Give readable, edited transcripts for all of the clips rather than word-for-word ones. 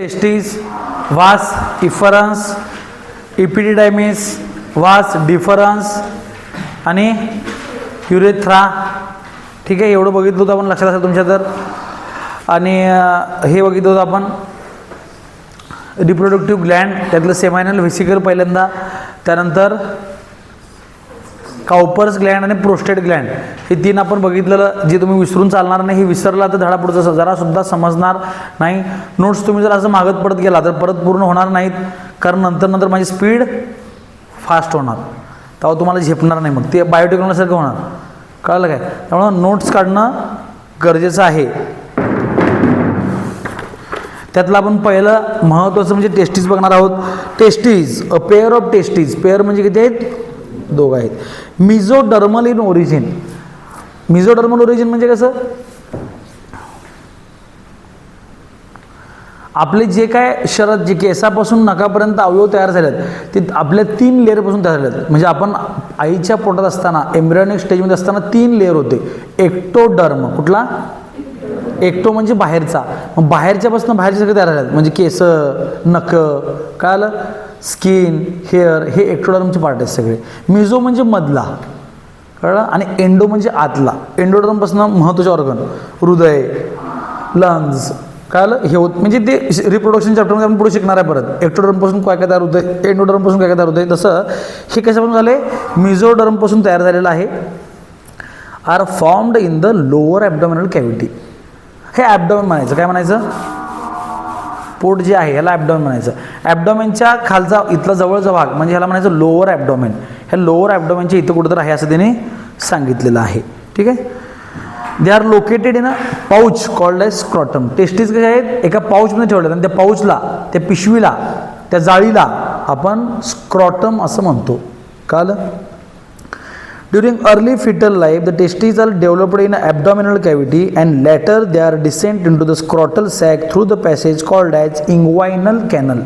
Testis, वास इफरन्स, इपिडिडायमिस, वास difference आणि युरेथ्रा. ठीक आहे, एवढं बघितलं होतं आपण, लक्षात असेल तुमच्या तर. आणि हे बघितलं होतं आपण रिप्रोडक्टिव्ह ग्लँड, त्यातलं सेमायनल व्हेसिकल पहिल्यांदा, त्यानंतर काउपर्स ग्लँड आणि प्रोस्टेट ग्लँड, हे तीन आपण बघितलेलं. जे तुम्ही विसरून चालणार नाही, हे विसरला तर धडा पुढचा जरासुद्धा समजणार नाही. नोट्स तुम्ही जर असं मागत पडत गेला तर परत पूर्ण होणार नाहीत, कारण नंतर माझी स्पीड फास्ट होणार, तेव्हा तुम्हाला झेपणार नाही, मग ते बायोटेक्नॉलॉजीसारखं होणार. कळलं काय? त्यामुळं नोट्स काढणं गरजेचं आहे. त्यातलं आपण पहिलं महत्त्वाचं म्हणजे टेस्टीज बघणार आहोत. Testes, a pair of testes. Pair म्हणजे किती आहेत? दोघं आहेत. Mesodermal in origin. Mesodermal origin म्हणजे कसं? आपले जे काय शरीरात जे केसापासून नखापर्यंत अवयव तयार झालेत ते आपल्या 3 लेअरपासून तयार झालेत. म्हणजे आपण आईच्या पोटात असताना, एम्ब्रियॉनिक स्टेजमध्ये असताना 3 लेअर होते. एक्टोडर्म, कुठला? एक्टो म्हणजे बाहेरचा, मग बाहेरच्यापासून बाहेरचे सगळे तयार झालेत, म्हणजे केस, नख, काय आलं, स्किन, हेअर, हे एक्टोडर्मचे पार्ट आहेत सगळे. मिझो म्हणजे मधला, कळलं, आणि एंडो म्हणजे आतला. एंडोडर्मपासून महत्त्वाचे ऑर्गन, हृदय, लंग्स, कळलं, हे होत, म्हणजे ते रिप्रोडक्शन चॅप्टरमध्ये आपण पुढे शिकणार आहे परत. एक्टोडर्मपासून काय काय तयार होतं, एंडोडर्मपासून काय काय तयार होतं. तसं हे कशापासून झाले? मिझोडर्मपासून तयार झालेलं आहे. Are formed in the lower abdominal cavity. हे ॲब्डॉमिन म्हणायचं. काय म्हणायचं? पोट जे आहे ह्याला ॲब्डॉमिन म्हणायचं. ॲब्डॉमिनच्या खालचा इथला जवळचा भाग म्हणजे ह्याला म्हणायचं लोअर ॲब्डॉमिन. ह्या लोअर ॲब्डॉमिनच्या इथं कुठंतर आहे असं त्याने सांगितलेलं आहे. ठीक आहे. They are located in a pouch called as scrotum. Testes कशा आहेत? एका पाऊचमध्ये ठेवल्यात आणि त्या पाऊचला, त्या पिशवीला, त्या जाळीला आपण स्क्रॉटम असं म्हणतो. कळलं? During early fetal life, the testes are developed in an abdominal cavity and later they are descent into the scrotal sac through the passage called as inguinal canal.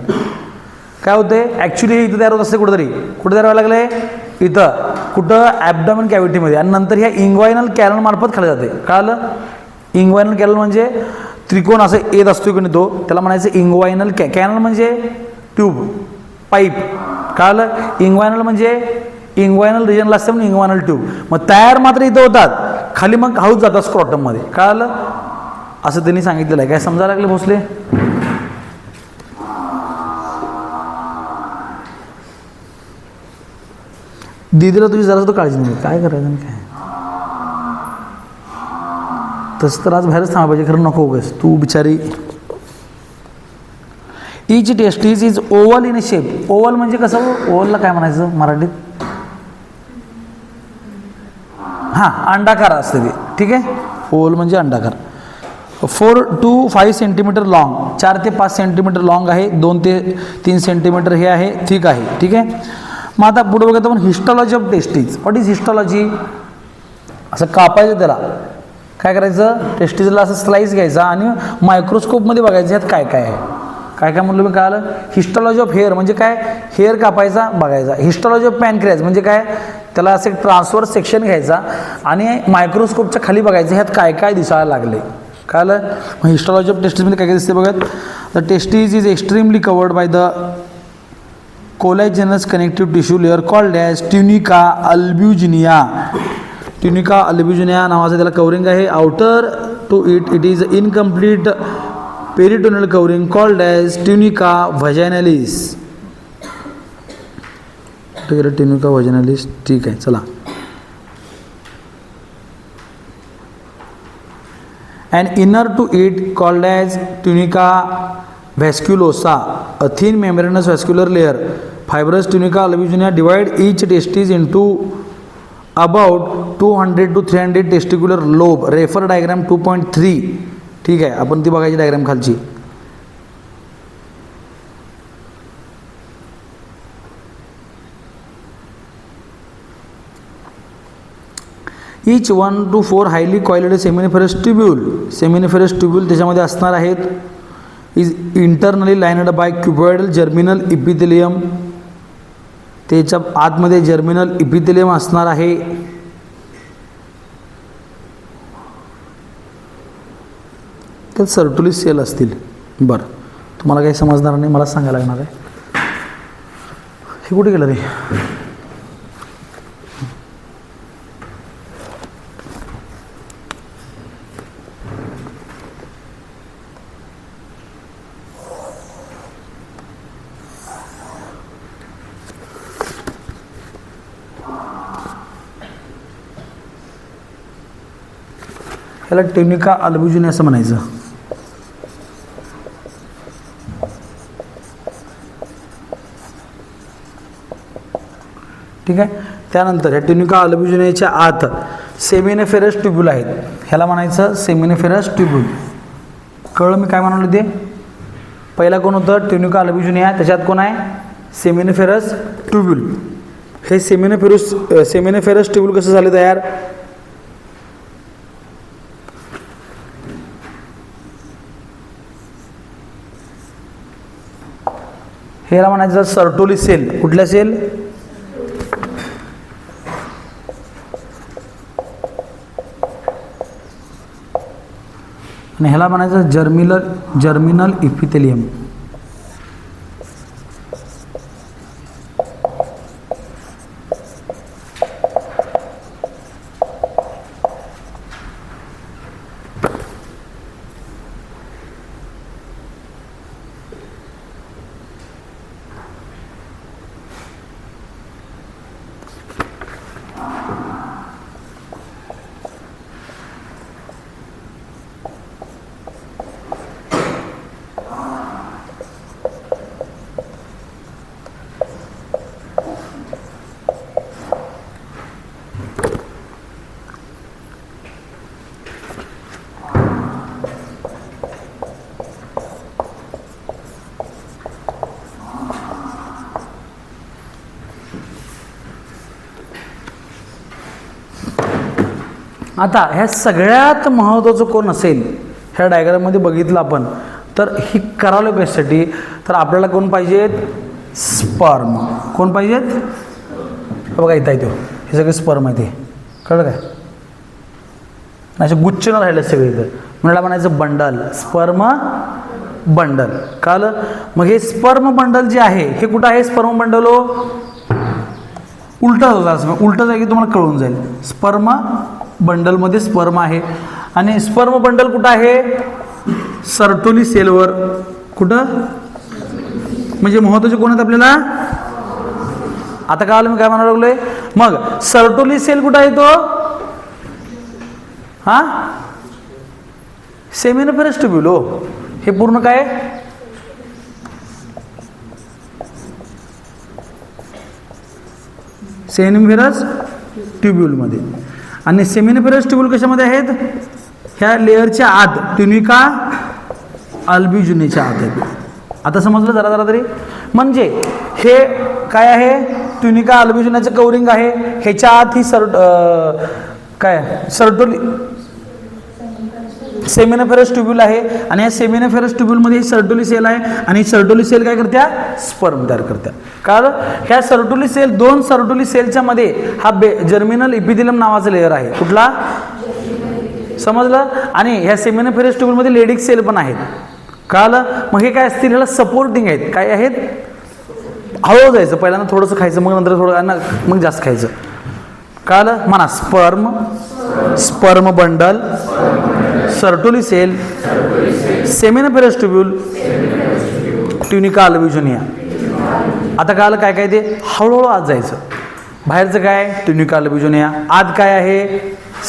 काय होते? ॲक्च्युली इथं तयार होत असते कुठेतरी. कुठे तयार व्हायला लागले? इथं. कुठं? ॲब्डॉमिन कॅव्हिटीमध्ये. आणि नंतर ह्या इंग्वायनल कॅनल मार्फत खाली जाते. कळलं? इंग्वायनल कॅनल म्हणजे त्रिकोण असं येत असतो की नाही तो, त्याला म्हणायचं इंग्वायनल कॅनल म्हणजे ट्यूब, पाईप. कळलं? इंग्वायनल म्हणजे इंग्वायनल रिजनला असते म्हणून इंग्वायनल ट्यूब. मग तयार मात्र इथं होतात, खाली मग हळूच जातात स्क्रॉटममध्ये. कळलं? असं त्यांनी सांगितलेलं आहे. काय समजायला लागले भोसले? दीदीला तुझी जरा सुद्धा काळजी नाही, काय करायचं काय. तसं तर आज बाहेरच थांबा पाहिजे, खरं नको उगाच तू बिचारी. Each testes is oval in shape. Oval म्हणजे कसं? ओव्हलला काय म्हणायचं मराठीत? हां, अंडाकार असते ते. ठीक आहे. ओव्हल म्हणजे अंडाकार. 4 to 5 सेंटीमीटर लॉंग, 4 ते 5 सेंटीमीटर लॉंग आहे, 2 ते 3 सेंटीमीटर हे आहे, थिक आहे. ठीक आहे. मग आता पुढे बघत आपण histology of testes. What is histology? असं कापायचं त्याला. काय करायचं? टेस्टीजला असं स्लाइस घ्यायचा आणि मायक्रोस्कोपमध्ये बघायचं यात काय काय आहे. काय काय म्हणलं मी? काय आलं? हिस्टॉलॉजी ऑफ हेअर म्हणजे काय? हेअर कापायचा बघायचा. हिस्टॉलॉजी ऑफ पॅनक्रियाज म्हणजे काय? त्याला असं ट्रान्सफर सेक्शन घ्यायचा आणि मायक्रोस्कोपच्या खाली बघायचं ह्यात काय काय दिसायला लागले. काय आलं? मग हिस्टॉलॉजी ऑफ टेस्टीजमध्ये काय काय दिसते बघत. The testes is extremely covered by the collagenous connective tissue layer called as tunica albuginea. Tunica albuginea नावाचं त्याला कवरिंग आहे. Outer to it is incomplete peritoneal covering called as tunica vaginalis. Tunica vaginalis. ठीक आहे, चला. And inner to it called as tunica vasculosa, a thin membranous vascular layer. Fibrous tunica albuginea divide each testes into about 200 to 300 testicular lobe. Refer diagram 2.3. ठीक आहे, आपण ती बघायची diagram खालची. Each 1 to 4 highly coiled seminiferous tubule. Seminiferous tubule त्याच्यामध्ये असणार आहेत. Is internally lined by cuboidal germinal epithelium. त्याच्या आतमध्ये जर्मिनल इपिथेलियम असणार आहे. त्यात सर्टुलिस सेल असतील. बरं, तुम्हाला काही समजणार नाही, मला सांगायला लागणार आहे. हे कुठे गेलं रे? याला ट्युनिका अल्बुजिनी असं म्हणायचं. ठीक आहे. त्यानंतर या ट्युनिका अल्बुजिनीच्या आत सेमिनिफेरस ट्यूब्यूल आहेत. ह्याला म्हणायचं सेमिनिफेरस ट्यूब्यूल. कळलं मी काय म्हणालो ते? पहिला कोण होतं? ट्युनिका अल्बुजिनिया. त्याच्यात कोण आहे? Seminiferous tubule. हे सेमिनिफेरस ट्यूब्यूल कसं झाले तयार? ह्याला म्हणायचं सर्टोली सेल. कुठल्या सेल? आणि ह्याला म्हणायचं जर्मिनल इपिथेलियम. आता ह्या सगळ्यात महत्त्वाचं कोण असेल ह्या डायग्राममध्ये बघितलं आपण, तर ही करावलं कशासाठी? तर आपल्याला कोण पाहिजेत? स्पर्म. कोण पाहिजेत? बघा इथं आहे तो. हे सगळे स्पर्म आहे ते. कळलं काय? असे गुच्छ न राहिले सगळे इथं. मला म्हणायचं बंडल. Sperm bundle. कळलं? मग हे स्पर्म बंडल जे आहे हे कुठं आहे? स्पर्म बंडल उलटा होता. उलटा जागी तुम्हाला कळून जाईल. स्पर्म बंडलमध्ये स्पर्म आहे आणि स्पर्म बंडल कुठं आहे? सर्टोली सेलवर. कुठं? म्हणजे महत्त्वाचे कोण आहेत आपल्याला? आता कळलं मी काय म्हणायला लागलोय? मग सर्टोली सेल कुठं आहे तो? हा, सेमिनिफेरस ट्यूब्यूल. हे पूर्ण काय? सेमिनिफेरस ट्यूब्यूलमध्ये. आणि सेमिनिफेरस ट्यूब्यूल कशामध्ये आहेत? ह्या लेअरच्या आत ट्युनिका अल्बुजिनीच्या आत आहेत. आता समजलं जरा जरा तरी? म्हणजे हे काय आहे? ट्युनिका अल्बुजिनाचं कवरिंग आहे. ह्याच्या आत ही सर्टोली सेमिनिफेरस ट्यूब्यूल आहे आणि या सेमिनिफेरस ट्यूब्यूलमध्ये ही सर्टोली सेल आहे आणि सर्टोली सेल काय करत्या? स्पर्म तयार करत्या. कारण ह्या सर्टोली सेल, दोन सर्टोली सेलच्या मध्ये हा जर्मिनल इपिथेलियम नावाचा लेअर आहे. कुठला? समजलं? आणि ह्या सेमिनिफेरस ट्यूब्यूलमध्ये लेडिक सेल पण आहेत. कळलं? मग हे काय असतील? ह्याला सपोर्टिंग आहेत. काय आहेत? हळू जायचं, पहिल्यांदा थोडंसं खायचं, मग नंतर थोडं, मग जास्त खायचं. कळलं? म्हणा sperm bundle, Sertoli cell, seminiferous tubule, tunica albuginea. आता कळलं काय काय ते? हळूहळू आत जायचं. बाहेरचं काय? ट्युनिका अल्बुजिनिया. आत काय आहे?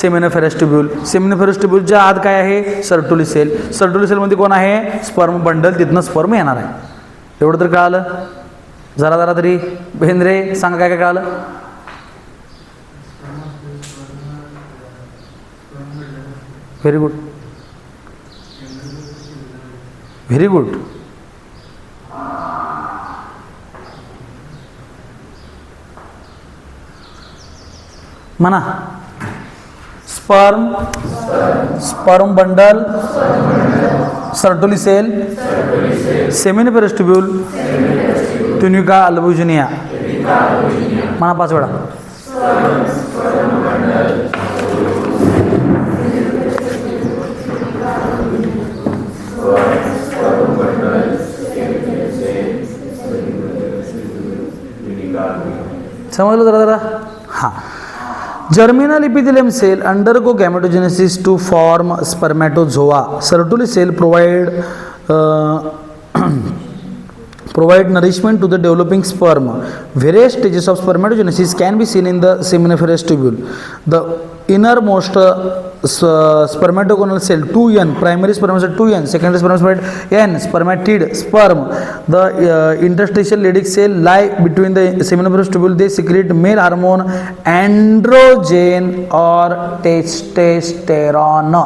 Seminiferous tubule. सेमिनिफेरस ट्यूब्यूलच्या आत काय आहे? Sertoli sale. सर्टोली सेलमध्ये कोण आहे? Sperm bundle. तिथनं स्पर्म येणार आहे. एवढं तर कळालं? जरा जरा तरी भेंद्रे सांगा काय काय कळालं? Very good, very good. म्हणा sperm bundle, Sertoli cell, seminiferous tubule, tunica albuginea. म्हणा 5 वेळा. समजलं जरा हां. Germinal epithelium cell undergo gametogenesis to form spermatozoa. Sertoli cell provide nourishment to the developing sperm. Various stages of spermatogenesis can be seen in the seminiferous tubule. The innermost spermatogonal cell 2n, primary spermatocyte 2n, secondary spermatocyte n, spermatid sperm. The interstitial Leydig cell lie between the seminiferous tubule. They secrete male hormone androgen or testosterone.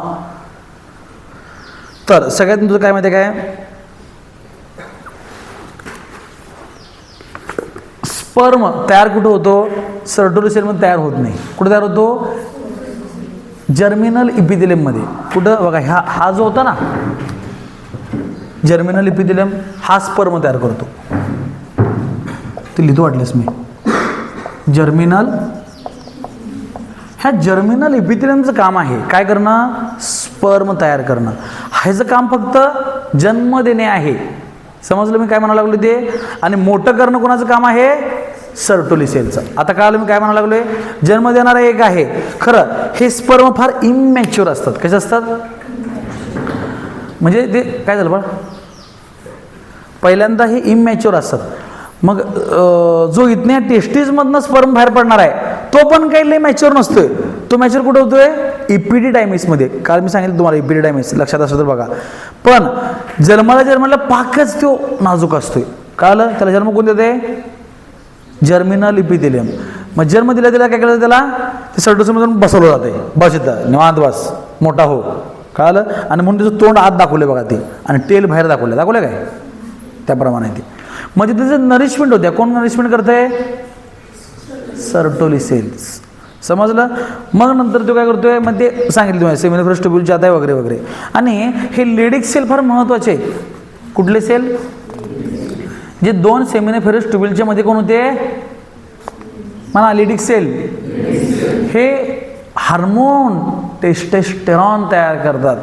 तर सगळ्यात तुझं काय माहिती आहे काय, sperm तयार कुठं होतो, सर्टोली सेलमध्ये तयार होत नाही. कुठं तयार होतो, जर्मिनल इपिथेलियममध्ये. कुठं बघा, हा जो होता ना जर्मिनल इपिथेलियम, हा स्पर्म तयार करतो. ते लिहितो वाटलेस मी, जर्मिनल. ह्या जर्मिनल इपिथेलियमचं काम आहे काय करणं, स्पर्म तयार करणं. ह्याचं काम फक्त जन्म देणे आहे. समजलं मी काय म्हणायला लागलो ते. आणि मोठं करणं कोणाचं काम आहे, सर्टोली सेलचं. आता कळालं मी काय म्हणायला लागलोय, जन्म देणारा एक आहे. खरं हे स्पर्म फार इमॅच्युअर असतात. कसे असतात म्हणजे ते काय झालं बा, पहिल्यांदा हे इमॅच्युअर असतात. मग जो इथल्या टेस्टीजमधनं स्पर्म बाहेर पडणार आहे तो पण काही लय मॅच्युअर नसतोय. तो मॅच्युअर कुठं होतोय, इपिडिडायमिसमध्ये. काल मी सांगितलं तुम्हाला इपिडिडायमिस, लक्षात असलं तर बघा. पण जन्माला पाकच तो नाजूक असतोय. कळलं, त्याला जन्म कोण देते, जर्मिनल इपिथेलियम. मग जन्म दिला त्याला काय केलं, त्याला ते सर्टोसमधून बसवलं जाते. बस इथं निवांत बस, मोठा हो. कळलं, आणि म्हणून त्याचं तोंड आत दाखवले बघा ते, आणि टेल बाहेर दाखवले काय, त्याप्रमाणे ते. म्हणजे त्याचं नरिशमेंट होत्या. कोण नरिशमेंट करतंय, सर्टोली सेल्स. समजलं. मग नंतर तो काय करतोय, मग ते सांगितलं तुम्हाला सेमिनिफरस ट्यूब्यूलचे आता वगैरे वगैरे. आणि हे लेडिक सेल फार महत्वाचे. कुठले सेल, जे दोन सेमिनिफरस ट्यूब्यूलच्या मध्ये कोण होते म्हणा, लेडिक सेल. हे हार्मोन टेस्टेस्टेरॉन तयार करतात.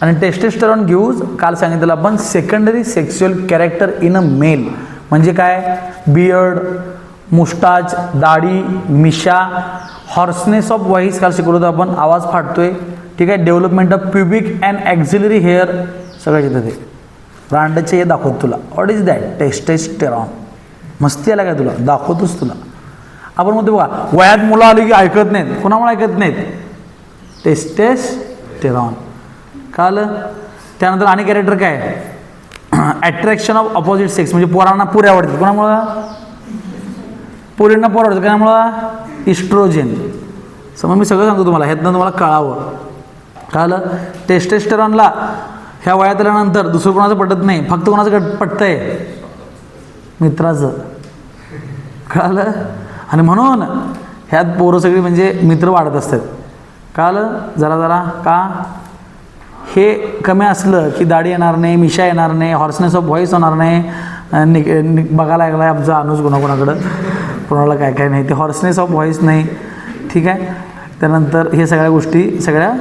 आणि टेस्टेस्टेरॉन गिव्ज, काल सांगितलं आपण, secondary sexual character in a male. म्हणजे काय, बियर्ड, मुस्टाच, दाढी, मिशा, हॉर्सनेस ऑफ व्हॉइस काल शिकवलं होतं आपण, आवाज फाटतोय. ठीक आहे, development of pubic and auxiliary hair सगळं येतं. ते रांडाचे हे दाखवत तुला. What is that, testosterone. मस्ती आला काय तुला, दाखवतोच तुला. आपण म्हणतो बघा, वयात मुलं आली की ऐकत नाहीत. कोणामुळे ऐकत नाहीत, टेस्टेस्टेरॉन. कळलं. त्यानंतर आणि कॅरेक्टर काय, अट्रॅक्शन ऑफ अपोजिट सेक्स. म्हणजे पोरांना पुरे आवडतात. कोणामुळं, पोरींना पोर आवडतात. कोणामुळं, इस्ट्रोजेन. समज मी सगळं सांगतो तुम्हाला, ह्यातनं तुम्हाला कळावं. कळलं. टेस्टेस्टेरॉनला ह्या वयात आल्यानंतर दुसरं कोणाचं पटत नाही, फक्त कोणाचं पटतंय, मित्राचं. कळलं. आणि म्हणून ह्यात पोरं सगळी म्हणजे मित्र वाढत असतात. कळलं. जरा जरा का, हे कमी असलं की दाढी येणार नाही, मिशा येणार नाही, हॉर्सनेस ऑफ व्हॉइस होणार नाही. बघायला लागला आहे आमचा अनुज कोणाकोणाकडं, कोणाला काय काय नाही, ते हॉर्सनेस ऑफ व्हॉइस नाही. ठीक आहे. त्यानंतर हे सगळ्या गोष्टी सगळ्या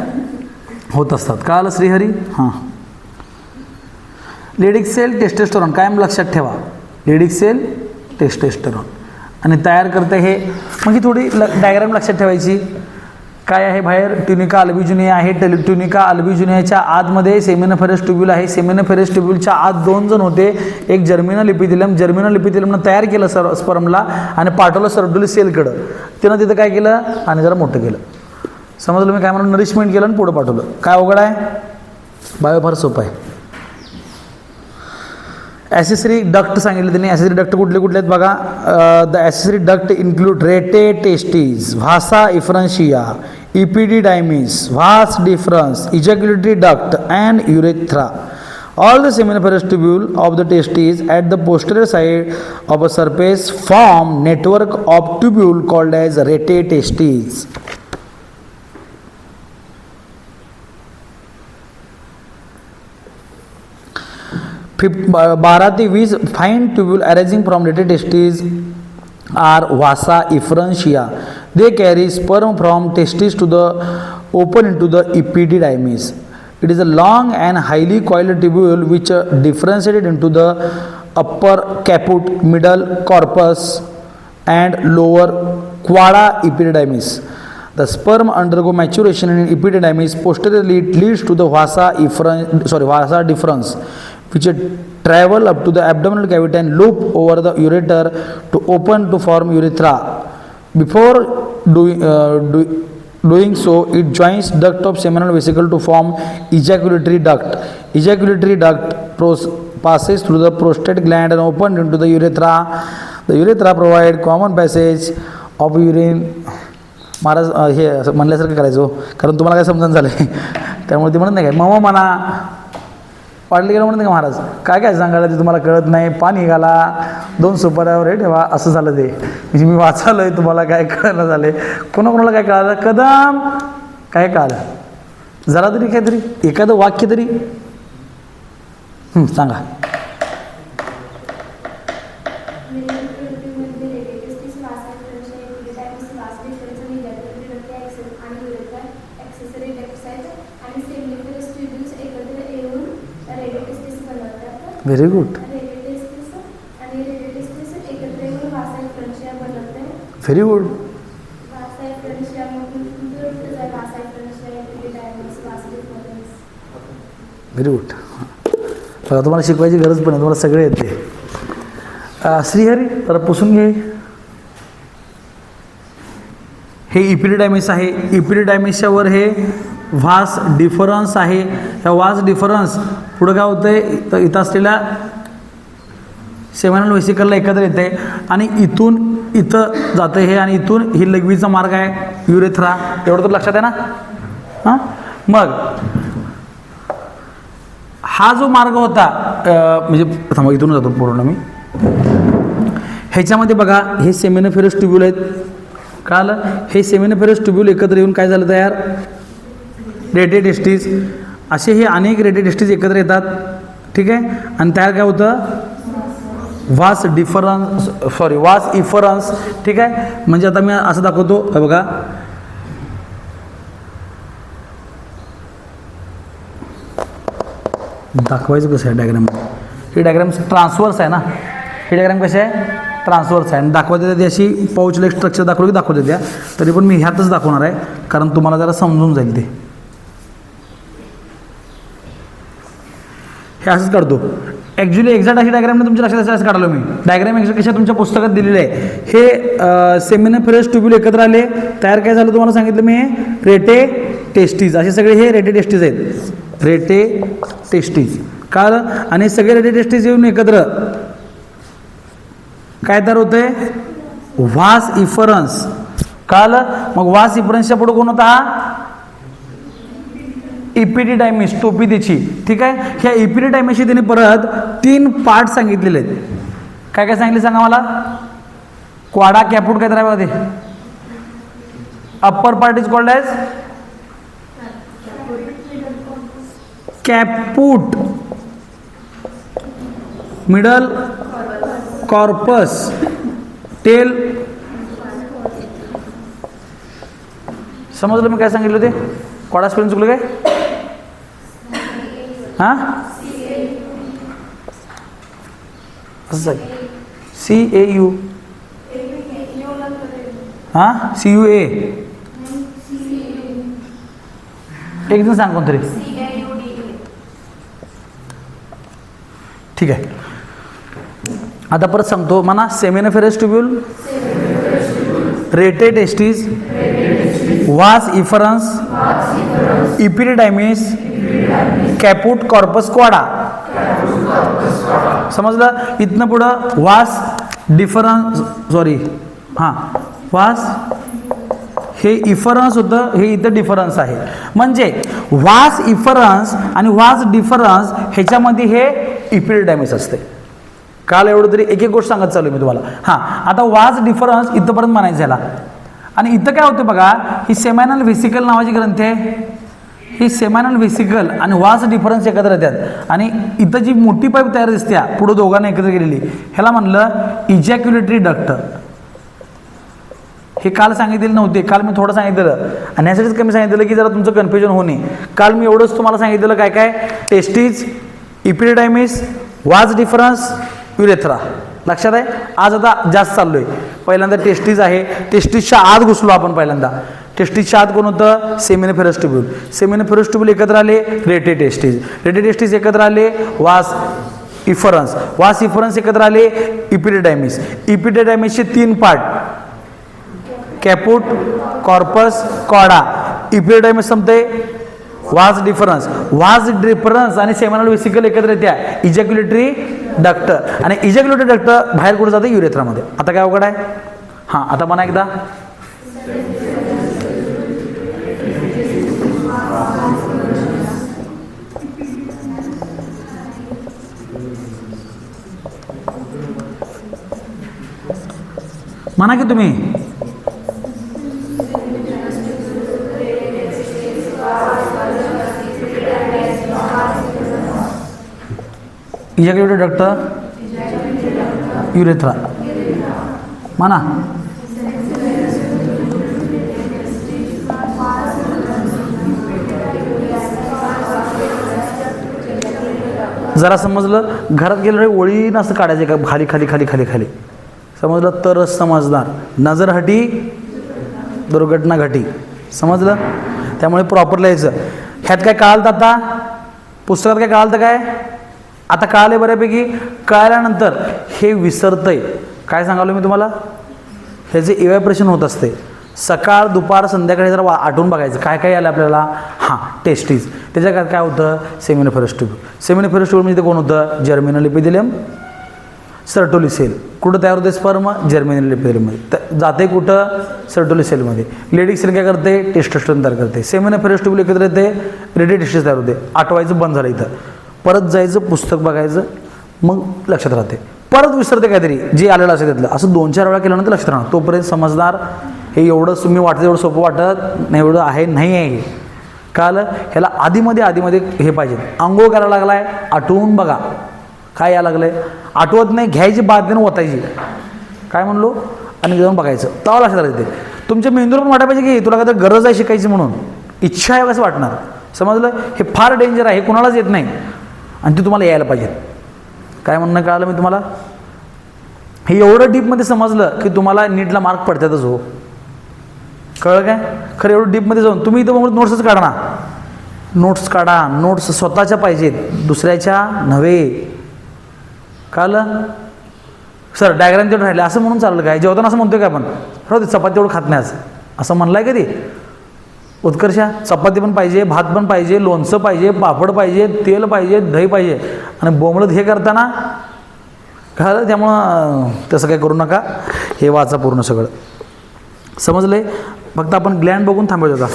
होत असतात. कळालं श्रीहरी. हां. लेडिक सेल टेस्टेस्टेरॉन कायम लक्षात ठेवा, लेडिक सेल टेस्टेस्टेरॉन. आणि तयार करते हे, मग ही थोडी डायग्राम लक्षात ठेवायची. काय आहे, बाहेर ट्युनिका अल्बिजुनिया आहे. ट्युनिका अल्बिजुनियाच्या आतमध्ये सेमिनिफरस ट्यूब्यूल आहे. सेमिनिफरस ट्यूब्यूलच्या आत दोन जण होते. एक जर्मिनल इपिथेलियम. जर्मिनल इपिथेलियमनं तयार केलं स्पर्मला आणि पाठवलं सर्टोली सेलकडं. त्यानं तिथं काय केलं, आणि जरा मोठं केलं. समजलं मी काय म्हणून, नरिशमेंट केलं आणि पुढं पाठवलं. काय अवघड आहे, बायो फार सोपं आहे. ॲसेसरी डक्ट सांगितले त्यांनी. ॲसेसरी डक्ट कुठले कुठले आहेत बघा. The accessory duct include rete testes, vasa efferentia, epididymis, vas deferens, ejaculatory duct and urethra. All the seminiferous tubule of the testes at the posterior side of a surface form network of tubule called as rete testes. 12 ते 20 fine tubule arising from rete testes are vasa efferentia. They carry sperm from testes to the open into the epididymis. It is a long and highly coiled tubule which differentiated into the upper caput, middle corpus, and lower quada epididymis. The sperm undergo maturation in epididymis. Posteriorly, it leads to the vasa deferens, which travel up to the abdominal cavity and loop over the ureter to open to form urethra. Before doing so, it joins duct of seminal vesicle to form ejaculatory duct. Ejaculatory duct passes through the prostate gland and opened into the urethra. The urethra provides common passage of urine. Maharaj हे म्हणल्यासारखं करायचं कारण तुम्हाला काय समजून झालं आहे त्यामुळे ते म्हणत नाही काय मग म्हणा पाडली गेलं म्हणत नाही का महाराज काय सांगायला ते तुम्हाला कळत नाही पाणी घाला 2 सुपाऱ्यावर हे ठेवा असं झालं ते म्हणजे मी वाचालो आहे तुम्हाला काय कळलं झालं कोणाकोणाला काय कळालं कदम काय कळालं जरा तरी काहीतरी एखादं वाक्य तरी सांगा very good very good very good बघा तुम्हाला शिकवायची गरज पण आहे तुम्हाला सगळे येते श्रीहरी तर पुसून घे हे इपिडिडायमिस आहे इपिडिडायमिसच्या वर हे व्हास डिफरन्स आहे ह्या व्हास डिफरन्स पुढं काय होतंय तर इथं असलेल्या सेमिनल व्हेसिकलला एकत्र येते आणि इथून इथं जातं हे आणि इथून ही लघवीचा मार्ग आहे युरेथ्रा एवढं तर लक्षात आहे ना हां मग हा जो मार्ग होता म्हणजे थांबा इथून जातो पूर्ण मी ह्याच्यामध्ये बघा हे सेमिनोफेरस ट्यूब्यूल आहेत कळालं हे सेमिनोफेरस ट्यूब्यूल एकत्र येऊन काय झालं तयार रेटेटेस्टिस असे हे अनेक रेटेटेस्टिस एकत्र येतात ठीक आहे आणि तयार काय होतं वास डिफरन्स वास इफरन्स ठीक आहे म्हणजे आता मी असं दाखवतो बघा दाखवायचं कसं आहे डायग्राम ही डायग्राम ट्रान्सवर्स आहे ना ही डायग्राम कशी आहे ट्रान्सवर्स आहे आणि दाखवते ती अशी पाऊच लाईक स्ट्रक्चर दाखवली की दाखवते त्या तरी पण मी ह्यातच दाखवणार आहे कारण तुम्हाला जरा समजून जाईल ते हे असंच काढतो ॲक्च्युली एक्झॅक्ट अशी डायग्राम तुमच्या लक्षात असं काढलो मी डायग्राम एक्झॅक्ट कशा तुमच्या पुस्तकात दिलेली आहे हे सेमिनोफेरस ट्यूब्यूल एकत्र आले तयार काय झालं तुम्हाला सांगितलं मी रेटे टेस्टीज असे सगळे हे रेटे टेस्टीज आहेत रेटे टेस्टीज कारण आणि सगळे रेटे टेस्टीज येऊन एकत्र काय तयार होतंय व्हास इफरन्स कळालं मग व्हास इफरन्सच्या पुढे कोण होता हा इपिडिडायमिस टोपी त्याची ठीक आहे ह्या इपिडिडायमिसची त्याने परत 3 पार्ट सांगितलेले आहेत काय काय सांगितले सांगा मला क्वाडा कॅपूट काय तर आहे बघा ते upper part is called as caput middle corpus tail समजलं मी काय सांगितलं ते क्वाडा स्पेलिंग चुकलं काय हां असं आहे CAU हां CUA एक दिन सांग कोणतरी ठीक आहे आता परत सांगतो म्हणा सेमिनोफेरस ट्यूब्यूल रेटे टेस्टीज वास इफरन्स इपिडिडायमिस कॅपूट कॉर्पस क्वाडा समजलं इथनं पुढं वास डिफरन्स हां वास हे इफरन्स होतं हे इथं डिफरन्स आहे म्हणजे वास इफरन्स आणि वास डिफरन्स ह्याच्यामध्ये हे इपिडिडायमिस असते काल एवढं तरी एक एक गोष्ट सांगत चालू मी तुम्हाला हां आता वास डिफरन्स इथंपर्यंत म्हणायचं ह्याला आणि इथं काय होतं बघा ही सेमायनल व्हेसिकल नावाची ग्रंथी आहे ही सेमायनल व्हेसिकल आणि वास डिफरन्स एकत्र येतात आणि इथं जी मोठी पाईप तयार दिसते पुढं दोघांना एकत्र केलेली ह्याला म्हणलं इजॅक्युलेटरी डक्ट हे काल सांगितलेलं नव्हते काल मी थोडं सांगितलेलं आणि यासाठीच कमी सांगितलं की जरा तुमचं कन्फ्युजन होणे काल मी एवढंच तुम्हाला सांगितलेलं काय काय टेस्टीज इपिडिडायमिस वास डिफरन्स युरेथ्रा लक्षात आहे. आज आता जास्त चाललोय. पहिल्यांदा टेस्टीज आहे, टेस्टीजच्या आत घुसलो आपण. पहिल्यांदा टेस्टीजच्या आत कोण होतं? Seminiferous tubule. सेमिनिफेरस ट्यूब्यूल एकत्र आले रेटे टेस्टीज. रेटे टेस्टीज एकत्र आले वास इफरन्स. वास इफरन्स एकत्र आले इपिडेडायमिस. इपिडेडायमिसचे 3 पार्ट, कॅपुट, कॉर्पस, कॉडा. इपिडेडायमिस संपते वास डिफरन्स. वास डिफरन्स आणि सेमिनल वेसिकल एकत्र येत्या इजॅक्युलेटरी डक्ट. आणि इजॅक्युलेटरी डक्ट बाहेर कुठे जाते? युरेथ्रामध्ये. आता काय अवघड आहे? हां, आता म्हणा एकदा. म्हणा की तुम्ही. Ejaculatory duct, urethra. म्हणा. जरा समजलं? घरात गेलं ओळी नसतं काढायचे का खाली खाली खाली खाली खाली, समजलं तरच समजणार. नजर हटी दुर्घटना घटी. समजलं? त्यामुळे प्रॉपर लिहायचं. ह्यात काय कळालं? आता पुस्तकात काय कळालं? काय आता कळाले बऱ्यापैकी. कळाल्यानंतर हे विसरतंय. काय सांगालो मी तुम्हाला? ह्याचे इव्हॅपोरेशन होत असते. सकाळ दुपार संध्याकाळी जरा आठवून बघायचं काय काय आलं आपल्याला. हां, टेस्टीज. त्याच्या काय होतं? Seminiferous tubule. सेमिनिफेरस ट्यूब्यूल म्हणजे कोण होतं? Germinal epithelium, Sertoli cell. कुठं तयार होते स्पर्म? जर्मिनल इपिथेलियममध्ये. जाते कुठं? सर्टोली सेलमध्ये. लेडिक सेल काय करते? टेस्टोस्टेरोन तयार करते. सेमिनिफेरस ट्यूब्यूल एकत्र येते, रेडी टेस्टीज तयार होते. आठवायचं बंद झालं इथं. परत जायचं, पुस्तक बघायचं, मग लक्षात राहते. परत विसरते काहीतरी जे आलेलं असेल त्यातलं. असं 2-4 वेळा केल्यानंतर लक्षात राहणार. तोपर्यंत समजणार. हे एवढं तुम्ही वाटतं एवढं सोपं वाटत नाही, एवढं आहे नाही आहे हे. काल ह्याला आधीमध्ये हे पाहिजे. आंघोळ करायला लागलाय, आठवून बघा काय यायला लागलंय. आठवत नाही, घ्यायची बादने ओतायची. काय म्हणलो? आणि जाऊन बघायचं. तेव्हा लक्षात राहते. तुमच्या मेंदूला पण वाटायला पाहिजे की तुला काय तर गरज आहे शिकायची म्हणून, इच्छा आहे कसं वाटणार. समजलं? हे फार डेंजर आहे. हे कुणालाच येत नाही आणि ते तुम्हाला यायला पाहिजे. काय म्हणणं कळालं मी तुम्हाला? हे एवढं डीपमध्ये समजलं की तुम्हाला नीटला मार्क पडतातच. हो, कळलं काय? खरं एवढं डीपमध्ये जाऊन तुम्ही इथं मग नोट्सच काढा ना. नोट्स काढा. नोट्स स्वतःच्या पाहिजेत, दुसऱ्याच्या नव्हे. कळलं? सर डायग्राम तेवढं राहिले असं म्हणून चाललं काय? जेवताना असं म्हणतोय काय आपण? हो, ते चपाती तेवढं खात नाही असं म्हणलं आहे कधी? उत्कर्षा चपाती पण पाहिजे, भात पण पाहिजे, लोणचं पाहिजे, पापड पाहिजे, तेल पाहिजे, दही पाहिजे. आणि बोंबलत हे करताना कळलं? त्यामुळं तसं काय करू नका. हे वाचा पूर्ण सगळं. समजले? फक्त आपण ग्लँड बघून थांबवत होता.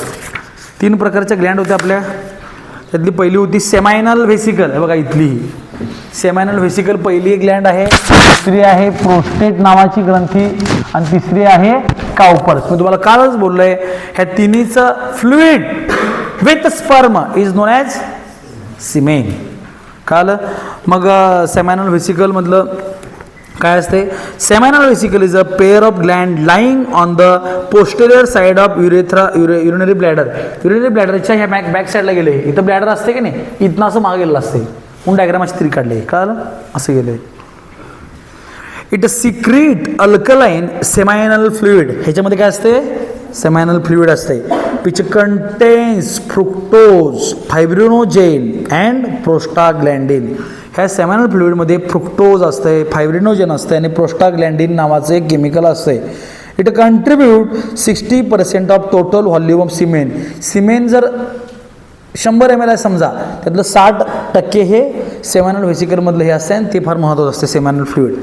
3 प्रकारच्या ग्लँड होत्या आपल्या. त्यातली पहिली होती सेमायनल व्हेसिकल. हे बघा इथली सेमायनल व्हेसिकल पहिली एक ग्लँड आहे. दुसरी आहे प्रोस्टेट नावाची ग्रंथी आणि तिसरी आहे काउपर्स. मी तुम्हाला कालच बोललोय ह्या तिन्हीचं fluid with sperm is known as semen. काल मग सेमायनल व्हेसिकल मधलं काय असते? Seminal vesicle is a pair of gland lying on the posterior side of urinary bladder. Urinary ब्लॅडरच्या ह्या बॅक साईडला गेले. इथं ब्लॅडर असते की नाही, इथनं असं मागे गेलेलं असते. म्हणून डायग्राम अशी 3 काढले. कळलं? असं गेले. It secrete alkaline seminal fluid. ह्याच्यामध्ये काय असते? सेमायनल फ्लुइड असते. Which contains fructose, fibrinogen and prostaglandin. ह्या सेमायनल फ्लुइडमध्ये फ्रुक्टोज असते, फायब्रिनोजेन असते आणि प्रोस्टाग्लॅन्डिन नावाचं एक केमिकल असते. It contribute 60% of total volume of semen. Semen जर 100 ml आहे समजा, त्यातलं 60% हे सेमायनल व्हेसिकलमधलं हे असते आणि ते फार महत्त्वाचं असते seminal fluid.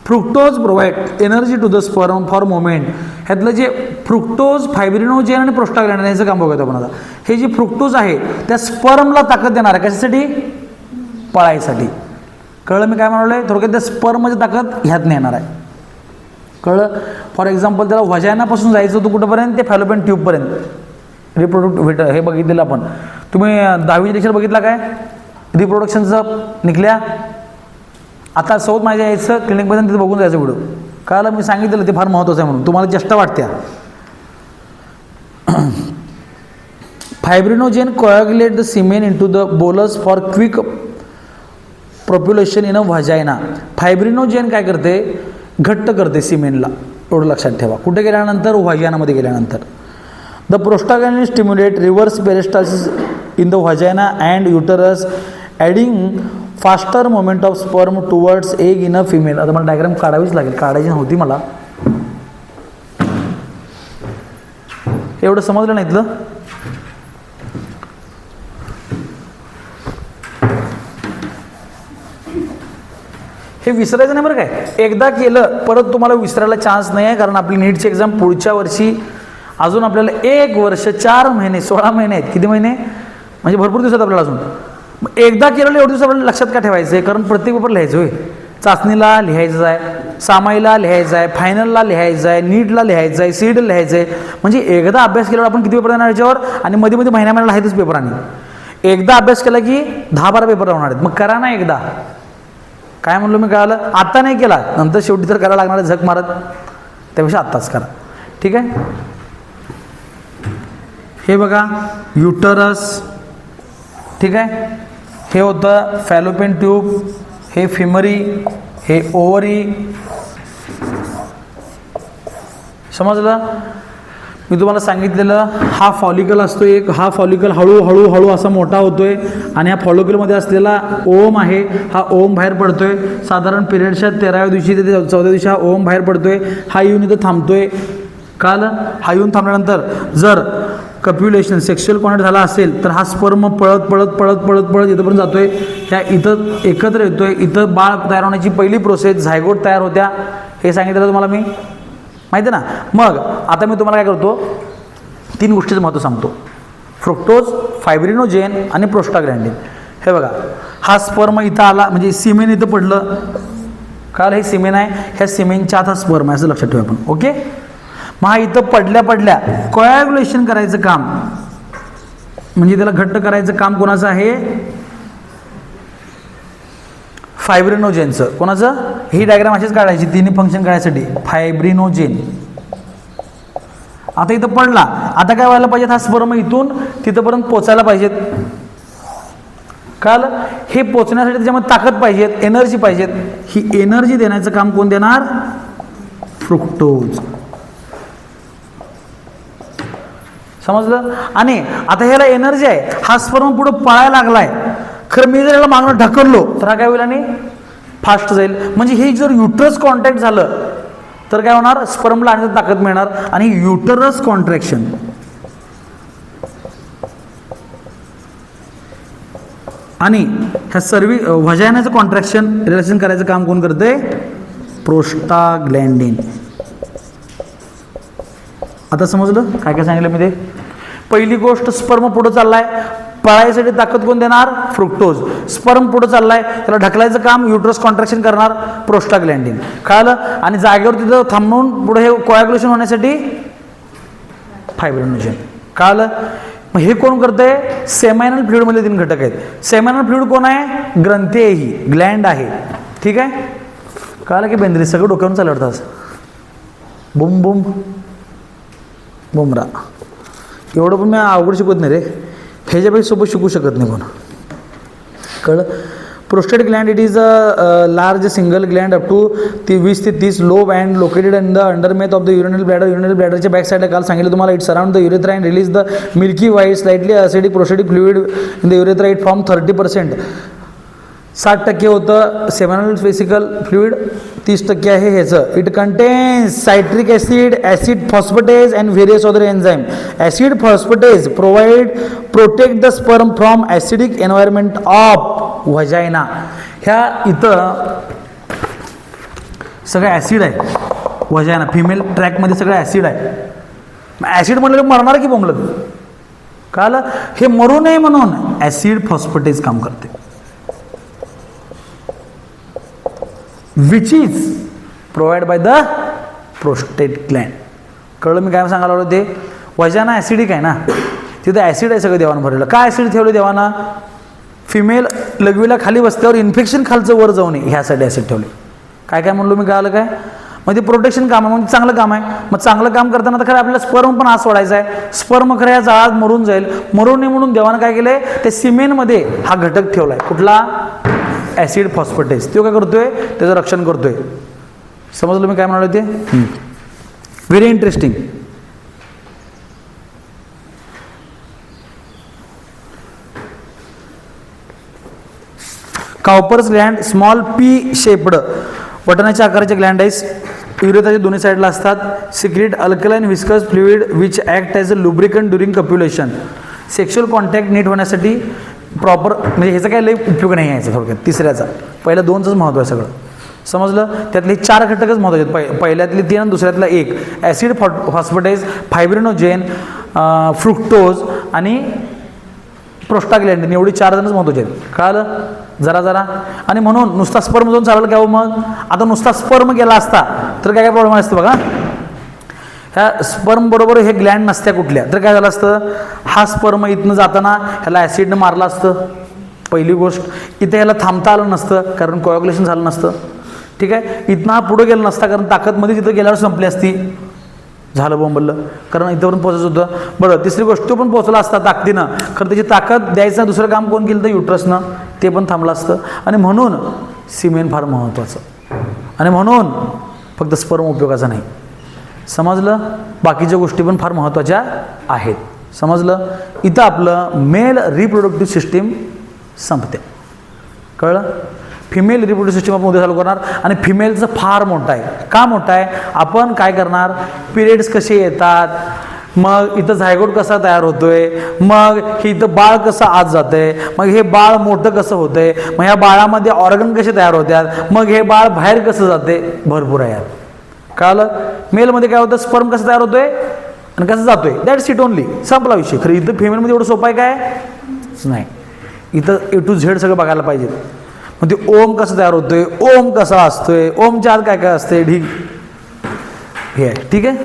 Fructose provide energy to the sperm for movement. ह्यातलं जे फ्रुक्टोज, फायब्रिनोजेन आणि प्रोस्टाग्लॅन्डिन याचं काम बघूया आपण आता. हे जे फ्रुक्टोज आहे त्या स्पर्मला ताकद देणार आहे. कशासाठी? पळायसाठी. कळलं मी काय म्हणालोय? थोडक्यात त्या स्पर्मची ताकद ह्यात येणार आहे. कळलं? फॉर एक्झाम्पल त्याला व्हजायनापासून जायचं होतं कुठंपर्यंत? ते फॅलोपियन ट्यूबपर्यंत. रिप्रोडक्ट हे बघितलेलं आपण. तुम्ही 10वी लेक्चर बघितला काय? रिप्रोडक्शनचं निघल्या. आता सौत माझ्या यायचं क्लिनिकमध्ये तिथे बघून जायचं व्हिडिओ. कळलं? मी सांगितलं ते फार महत्त्वाचं आहे म्हणून. तुम्हाला चेष्टा वाटत्या. Fibrinogen coagulate the semen into the bolus for quick propulsion in a vagina. Fibrinogen काय करते, घट्ट करते सिमेनला, एवढं लक्षात ठेवा. कुठे गेल्यानंतर, व्हाजायनामध्ये गेल्यानंतर. The prostaglandin stimulate reverse peristalsis in the vagina and uterus adding faster moment of sperm towards egg in a female. आता मला डायग्राम काढावीच लागेल, काढायची नव्हती मला. एवढं समजलं नाही इथलं. हे विसरायचं नाही बरं काय. एकदा केलं परत तुम्हाला विसरायला चान्स नाही आहे, कारण आपली नीटची एक्झाम पुढच्या वर्षी अजून आपल्याला 1 वर्ष 4 महिने 16 महिने आहेत. किती महिने म्हणजे भरपूर दिवसात आपल्याला अजून. एकदा केलेलं एवढं दिवस आपल्याला लक्षात का ठेवायचं आहे, कारण प्रत्येक पेपर लिहायचं होय. चाचणीला लिहायचं आहे, सामाईला लिहायचं आहे, फायनलला लिहायचं आहे, नीटला लिहायचं आहे, सीडला लिहायचं आहे. म्हणजे एकदा अभ्यास केल्यावर आपण किती पेपर देणार याच्यावर, आणि मध्ये मध्ये महिन्याला लिहायचंच पेपर. आणि एकदा अभ्यास केला की 10-12 पेपर होणार आहेत. मग करा ना एकदा. काय म्हणलो मी, कळालं. आत्ता नाही केला नंतर शेवटी तर करायला लागणार झक मारत, त्यापेक्षा आत्ताच करा. ठीक आहे. हे बघा युटरस, ठीक आहे. हे होतं फॅलोपियन ट्यूब, हे फिमरी, हे ओव्हरी. समजलं. मी तुम्हाला सांगितलेलं हा फॉलिकल असतो एक. हा फॉलिकल हळूहळू असा मोठा होतोय, आणि ह्या फॉलिकलमध्ये असलेला ओम आहे, हा ओम बाहेर पडतोय. साधारण पिरियडच्या 13व्या दिवशी ते 14व्या दिवशी हा ओम बाहेर पडतोय. हा येऊन इथं थांबतोय. कळलं. हा येऊन थांबल्यानंतर जर कप्युलेशन सेक्शुअल कॉन्टॅक्ट झाला असेल तर हा स्पर्म पळत इथंपर्यंत जातोय. ह्या इथं एकत्र येतोय. इथं बाळ तयार होण्याची पहिली प्रोसेस झायगोट तयार होत्या. हे सांगितलं तुम्हाला मी, माहिती आहे ना. मग आता मी तुम्हाला काय करतो, 3 गोष्टीचं महत्त्व सांगतो. फ्रुक्टोज, फायब्रिनोजेन आणि प्रोस्टाग्लॅंडिन. हे बघा, हा स्पर्म इथं आला म्हणजे सिमेन इथं पडलं. कळलं. हे सिमेन आहे, ह्या सिमेनच्या आत हा स्पर्म आहे, असं लक्षात ठेवा आपण. ओके. मग हा इथं पडल्या कोॲग्युलेशन करायचं काम, म्हणजे त्याला घट्ट करायचं काम कोणाचं आहे, फायब्रिनोजेनचं. कोणाचं. ही डायग्राम अशीच काढायची, तिन्ही फंक्शन काढायसाठी. फायब्रिनोजेन आता इथं पडला. आता काय व्हायला पाहिजे, हा स्पर्म इथून तिथपर्यंत पोचायला पाहिजेत. कळलं. हे पोचण्यासाठी त्याच्यामध्ये ताकद पाहिजेत, एनर्जी पाहिजेत. ही एनर्जी देण्याचं काम कोण देणार, फ्रुक्टोज. समजलं. आणि आता ह्याला एनर्जी आहे, हा स्पर्म पुढे पळायला लागलाय. खरं मी जर याला मागणं ढकललो तर हा काय होईल, आणि फास्ट जाईल. म्हणजे हे जर युटरस कॉन्टॅक्ट झालं तर काय होणार, स्पर्मला आणि ताकद मिळणार. आणि युटरस कॉन्ट्रॅक्शन, आणि ह्या सर्व व्हाजायनाचं कॉन्ट्रॅक्शन रिलेशन करायचं काम कोण करते, प्रोस्टाग्लॅंडिन. आता समजलं काय काय सांगितलं मी ते. पहिली गोष्ट, स्पर्म पुढे चाललाय, पळायसाठी ताकद कोण देणार, फ्रुक्टोज. स्पर्म पुढे चाललाय, त्याला ढकलायचं काम युटरस कॉन्ट्रॅक्शन करणार, प्रोस्टाग्लॅंडिन. कळलं. आणि जागेवर तिथं थांबवून पुढे हे कोॲग्युलेशन होण्यासाठी फायब्रिनोजेन. कळलं. मग हे कोण करतंय, सेमायनल फ्लुइडमधले 3 घटक आहेत. सेमायनल फ्लुइड कोण आहे, ग्रंथी आहे, ही ग्लँड आहे. ठीक आहे. कळलं की बेंद्री, सगळं डोक्यावरून चालवतात. बुम बुम बुमरा. एवढं पण मी अवघड शिकवत नाही रे, ह्याच्यापेक्षा सोबत शिकू शकत नाही कोण. कळलं. Prostate gland, it is a large single gland up to 20 ते 30 lobe and located in the underneath of the urinal bladder. Urinal ब्लॅडरच्या बॅक साईडला काल सांगितलं तुम्हाला, it surround the urethra and release the milky white slightly acidic prostatic fluid in the urethra. It form 30%. 60% होतं seminal vesicle fluid, 30% आहे ह्याचं. It contains citric acid, acid phosphatase and various other enzyme. Acid phosphatase protect the sperm from acidic environment of vagina. ह्या इथं सगळं acid आहे व्हाजायना, female ट्रॅकमध्ये सगळं acid आहे. Acid म्हणलं मरणार की बोंबलं. कळलं. हे मरू नये म्हणून ॲसिड फॉस्फेटेज काम करते, which is provide by the prostate Gland. कळलं मी काय सांगायला लागलो ते. व्हाजायना ॲसिडिक आहे ना, तिथं ॲसिड आहे सगळं देवानं भरलेलं. काय ॲसिड ठेवलं देवानं, फिमेल लघवीला खाली बसल्यावर इन्फेक्शन खालचं वर जाऊ नये ह्यासाठी ॲसिड ठेवले. काय काय म्हणलो मी, कळलं काय. मग ते प्रोटेक्शन काम आहे, मग चांगलं काम आहे. मग चांगलं काम करताना तर खरं आपल्याला स्पर्म पण आज सोडायचा आहे. स्पर्म खरं या जाळात मरून जाईल, मरू नये म्हणून देवानं काय केलंय, ते सिमेनमध्ये हा घटक ठेवलाय. कुठला, ॲसिड फॉस्फेटेज तो काय करतोय, त्याचं रक्षण करतोय. समजलं मी काय म्हणालो ते? Very interesting. Cowper's gland small pea shaped बटनाच्या आकाराचे ग्लँड आहे. युरेथाच्या दोन्ही साईडला असतात. Secrete alkaline viscous fluid which act as a lubricant during copulation. Sexual contact नीट होण्यासाठी प्रॉपर, म्हणजे ह्याचा काही लई उपयोग नाही यायचा थोडक्यात. तिसऱ्याचा, पहिल्या दोनचंच महत्त्व आहे सगळं. समजलं? त्यातले 4 घटकच महत्त्वाचे आहेत. पहिल्यातले 3 आणि दुसऱ्यातला 1. ॲसिड फॉस्फेटेज, फायब्रिनोजेन, फ्रुक्टोज आणि प्रोस्टाग्लॅन्डिन एवढी 4 जणच महत्त्वाचे आहेत. कळालं? जरा आणि म्हणून नुसता स्पर्म जाऊन चाललं का मग? आता नुसता स्पर्म गेला असता तर काय प्रॉब्लेम असतं बघा. ह्या स्पर्म बरोबर हे ग्लँड नसत्या कुठल्या, तर काय झालं असतं, हा स्पर्म इथनं जाताना ह्याला ॲसिडनं मारलं असतं. पहिली गोष्ट, इथे ह्याला थांबता आलं नसतं कारण कोॲग्युलेशन झालं नसतं. ठीक आहे. इथनं हा पुढं गेला नसता कारण ताकदमध्ये तिथं गेल्यावर संपली असती. झालं बोंबलं, कारण इथंपर्यंत पोहोचायचं होतं. बरं, तिसरी गोष्ट, तो पण पोहोचला असता ताकदीनं, खरं त्याची ताकद द्यायचं दुसरं काम कोण केलं तर युट्रसनं, ते पण थांबलं असतं. आणि म्हणून सिमेन फार महत्त्वाचं, आणि म्हणून फक्त स्पर्म उपयोगाचा नाही. समजलं? बाकीच्या गोष्टी पण फार महत्त्वाच्या आहेत. समजलं? इथं आपलं मेल रिप्रोडक्टिव्ह सिस्टीम संपते. कळलं? फिमेल रिप्रोडक्टिव्ह सिस्टीम आपण उद्या चालू करणार. आणि फिमेलचं फार मोठं आहे. का मोठं आहे? आपण काय करणार, पिरियड्स कसे येतात, मग इथं झायगोट कसा तयार होतोय, मग हे इथं बाळ कसं आत जातंय, मग हे बाळ मोठं कसं होतंय, मग ह्या बाळामध्ये ऑर्गन कसे तयार होतात, मग हे बाळ बाहेर कसं जाते, भरपूर आहे यात. कळालं? मेलमध्ये काय होतं, स्पर्म कसं तयार होतोय आणि कसं जातोय, दॅट्स इट ओनली. संपला विषय. खरं इथं फिमेलमध्ये एवढं सोपं आहे काय? नाही. इथं A to Z सगळं बघायला पाहिजे. मग ते ओम कसं तयार होतोय, ओम कसा असतोय, ओमच्या आत काय काय असते, ठीक हे आहे. ठीक आहे.